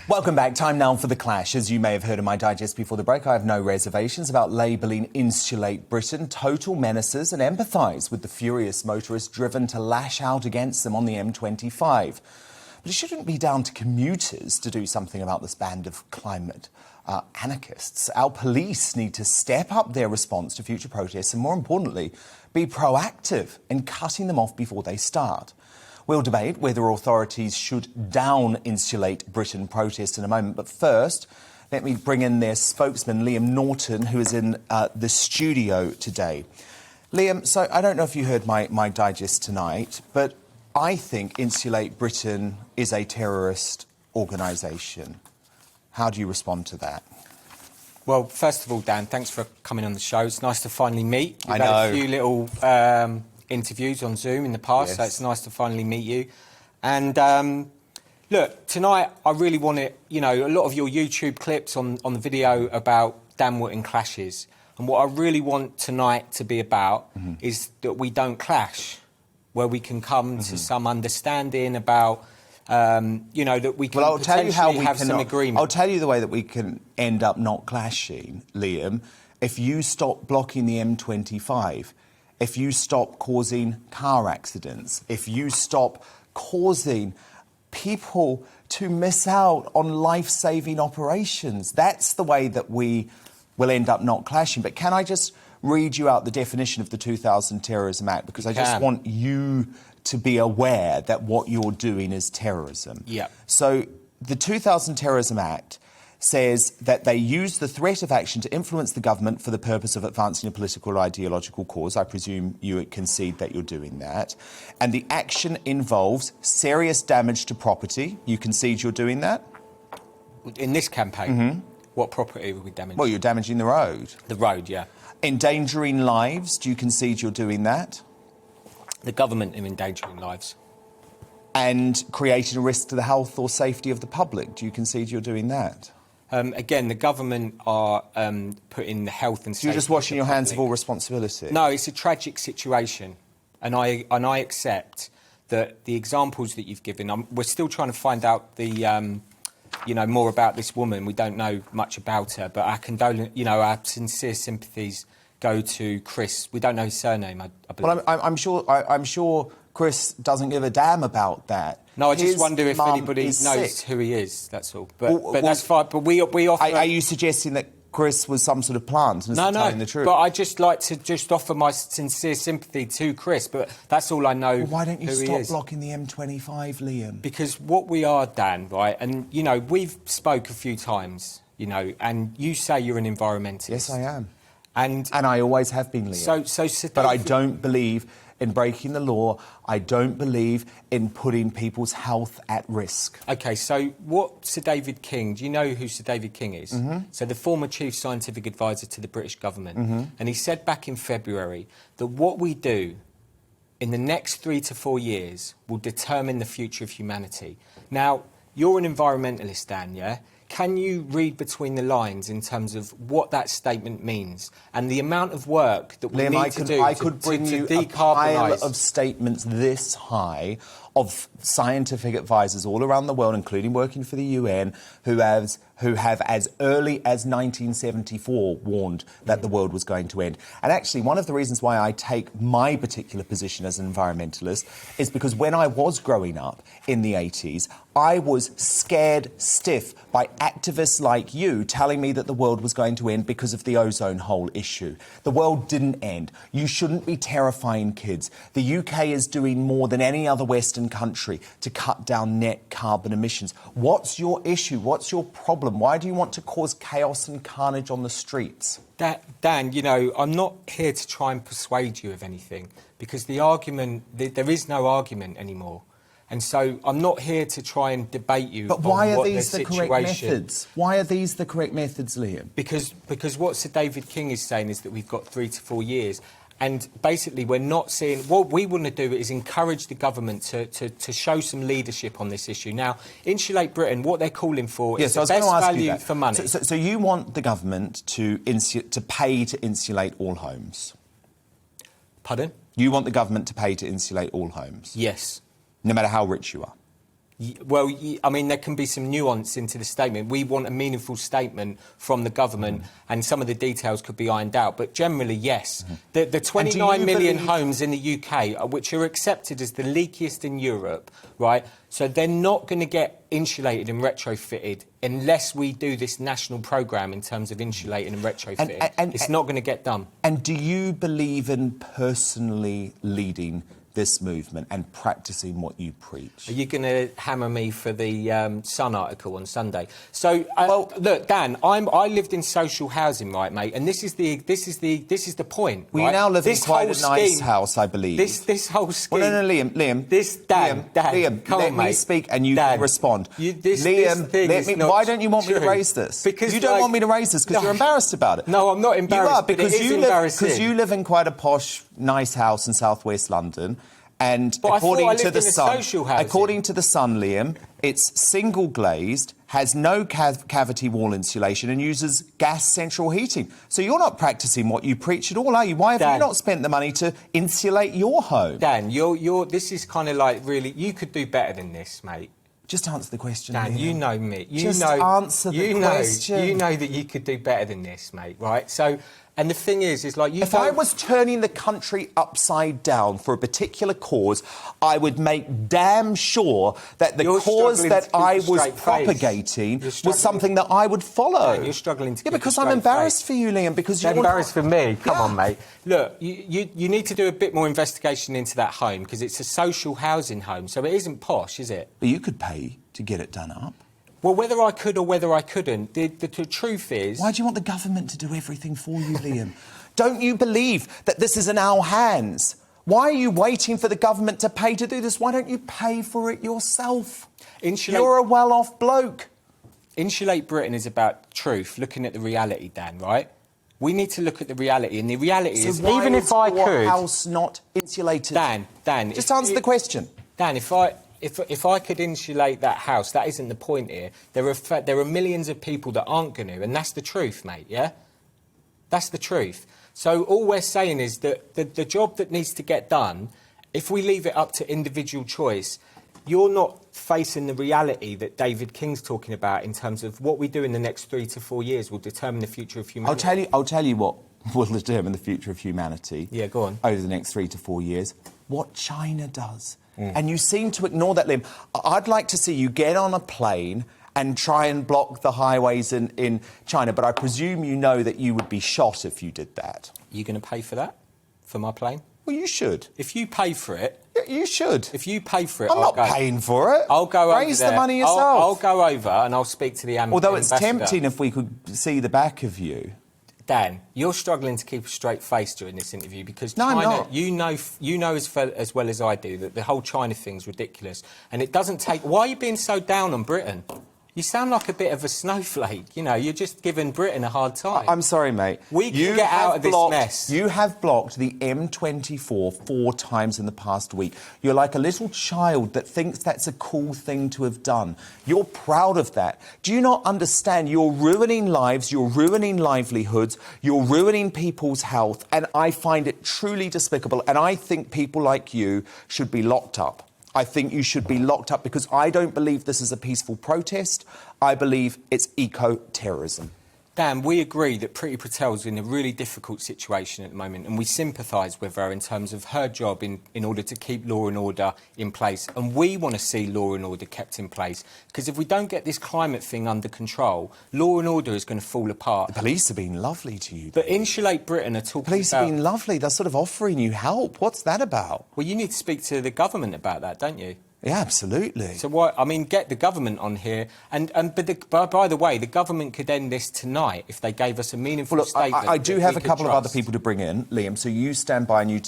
Welcome back. Time now for The Clash. As you may have heard in my digest before the break, I have no reservations about labelling Insulate Britain total menaces and empathise with the furious motorists driven to lash out against them on the M25. But it shouldn't be down to commuters to do something about this band of climate anarchists. Our police need to step up their response to future protests and, more importantly, be proactive in cutting them off before they start. We'll debate whether authorities should down Insulate Britain protests in a moment. But first, let me bring in their spokesman, Liam Norton, who is in the studio today. Liam, so I don't know if you heard my digest tonight, but I think Insulate Britain is a terrorist organisation. How do you respond to that? Well, first of all, Dan, thanks for coming on the show. It's nice to finally meet. I know. Had a few little interviews on Zoom in the past, yes. So it's nice to finally meet you. And look, tonight I really want to, a lot of your YouTube clips on the video about Dan Wootton clashes. And what I really want tonight to be about is that we don't clash, where we can come to some understanding about, that we can have some agreement. I'll tell you the way that we can end up not clashing, Liam, if you stop blocking the M25. If you stop causing car accidents, if you stop causing people to miss out on life-saving operations, that's the way that we will end up not clashing. But can I just read you out the definition of the 2000 Terrorism Act? Because I just want you to be aware that what you're doing is terrorism. Yeah. So the 2000 Terrorism Act says that they use the threat of action to influence the government for the purpose of advancing a political or ideological cause. I presume you concede that you're doing that. And the action involves serious damage to property. You concede you're doing that? In this campaign, what property would we damage? Well, you're damaging the road. The road, yeah. Endangering lives. Do you concede you're doing that? The government are endangering lives. And creating a risk to the health or safety of the public. Do you concede you're doing that? Again, the government are putting the health and safety. You're just washing your hands of all all responsibility. No, it's a tragic situation, and I accept that the examples that you've given. We're still trying to find out the, more about this woman. We don't know much about her, but our sincere sympathies go to Chris. We don't know his surname, I believe. Well, I'm sure Chris doesn't give a damn about that. No, I just wonder if anybody knows who he is, that's all. But that's fine. But we offer... Are you suggesting that Chris was some sort of plant and isn't telling the truth? But I just like to offer my sincere sympathy to Chris, but that's all I know. Well, why don't you who stop blocking the M25, Liam? Because what we are, Dan, right, and, we've spoke a few times, and you say you're an environmentalist. Yes, I am. And I always have been, Liam. So but I don't believe in breaking the law. I don't believe in putting people's health at risk. OK, so what Sir David King... Do you know who Sir David King is? So the former Chief Scientific Advisor to the British government. And he said back in February that what we do in the next 3 to 4 years will determine the future of humanity. Now, you're an environmentalist, Dan, yeah? Can you read between the lines in terms of what that statement means and the amount of work that we need to do I could bring you a pile of statements this high of scientific advisors all around the world, including working for the UN, who have as early as 1974 warned that the world was going to end. And actually, one of the reasons why I take my particular position as an environmentalist is because when I was growing up in the 80s, I was scared stiff by activists like you telling me that the world was going to end because of the ozone hole issue. The world didn't end. You shouldn't be terrifying kids. The UK is doing more than any other Western country to cut down net carbon emissions. What's your issue? What's your problem? Why do you want to cause chaos and carnage on the streets? Dan, I'm not here to try and persuade you of anything because the argument, there is no argument anymore. And so I'm not here to try and debate you. But why are these the correct methods? Why are these the correct methods, Liam? Because what Sir David King is saying is that we've got 3 to 4 years. And basically, we're not seeing... What we want to do is encourage the government to show some leadership on this issue. Now, Insulate Britain, what they're calling for is the best value for money. So you want the government to pay to insulate all homes? Pardon? You want the government to pay to insulate all homes? Yes. No matter how rich you are? Well, I mean, there can be some nuance into the statement. We want a meaningful statement from the government, and some of the details could be ironed out. But generally, yes. The 29 million homes in the UK, which are accepted as the leakiest in Europe, right? So they're not going to get insulated and retrofitted unless we do this national programme in terms of insulating and retrofitting. It's not going to get done. And do you believe in personally leading this movement and practising what you preach? Are you going to hammer me for the Sun article on Sunday? So, look, Dan, I lived in social housing, right, mate? And this is the point. Well, right? you now live this in quite a nice scheme, house, I believe. This whole scheme. Well, no, Liam. Dan, come let on, me mate. speak and you Dan, can respond. Liam, why don't you want me to raise this? Because you don't want me to raise this because you're embarrassed about it. No, I'm not embarrassed. You are, because but it is embarrassing. you live in quite a posh, nice house in southwest London. And but according to the Sun, Liam, it's single glazed, has no cavity wall insulation, and uses gas central heating. So you're not practising what you preach at all, are you? Why have you not spent the money to insulate your home? Dan, this is kind of like really. You could do better than this, mate. Just answer the question, Dan, Liam. you know me. Answer the question. You know that you could do better than this, mate, right? So, and the thing is like you. If I was turning the country upside down for a particular cause, I would make damn sure that the cause that I was propagating was something that I would follow. Dan, you're struggling to. Yeah, because I'm embarrassed for you, Liam. Because you're embarrassed for me. Come on, mate. Look, you need to do a bit more investigation into that home because it's a social housing home, so it isn't posh, is it? But you could pay to get it done up. Well, whether I could or whether I couldn't, the truth is... Why do you want the government to do everything for you, Liam? Don't you believe that this is in our hands? Why are you waiting for the government to pay to do this? Why don't you pay for it yourself? You're a well-off bloke. Insulate Britain is about truth, looking at the reality, Dan, right? We need to look at the reality, and the reality is... even if I could... your house not insulated? Dan... Just answer the question. Dan, if I could insulate that house, that isn't the point here. There are millions of people that aren't going to, and that's the truth, mate, yeah? That's the truth. So all we're saying is that the job that needs to get done, if we leave it up to individual choice, you're not facing the reality that David King's talking about in terms of what we do in the next 3 to 4 years will determine the future of humanity. I'll tell you what will determine the future of humanity. Yeah, go on. Over the next 3 to 4 years. What China does. And you seem to ignore that, Liam. I'd like to see you get on a plane and try and block the highways in China, but I presume you know that you would be shot if you did that. Are you going to pay for that? For my plane? Well, you should. If you pay for it... You should. If you pay for it, I'm not paying for it. I'll go over Raise there. the money yourself. I'll go over and I'll speak to the ambassador. Although it's tempting if we could see the back of you. Dan, you're struggling to keep a straight face during this interview because no, China, I'm not. you know as well as I do that the whole China thing's ridiculous, and it doesn't take. Why are you being so down on Britain? You sound like a bit of a snowflake. You know, you're just giving Britain a hard time. I'm sorry, mate. We can get out of this mess. You have blocked the M24 4 times in the past week. You're like a little child that thinks that's a cool thing to have done. You're proud of that. Do you not understand? You're ruining lives, you're ruining livelihoods, you're ruining people's health, and I find it truly despicable, and I think people like you should be locked up. I think you should be locked up because I don't believe this is a peaceful protest. I believe it's eco-terrorism. Dan, we agree that Priti Patel's in a really difficult situation at the moment, and we sympathise with her in terms of her job in order to keep law and order in place. And we want to see law and order kept in place, because if we don't get this climate thing under control, law and order is going to fall apart. The police have been lovely to you. But Insulate Britain are talking about... Police have been lovely. They're sort of offering you help. What's that about? Well, you need to speak to the government about that, don't you? Yeah, absolutely. So why? I mean, get the government on here, but by the way, the government could end this tonight if they gave us a meaningful statement. I do have a couple of other people to bring in, Liam. So you stand by and you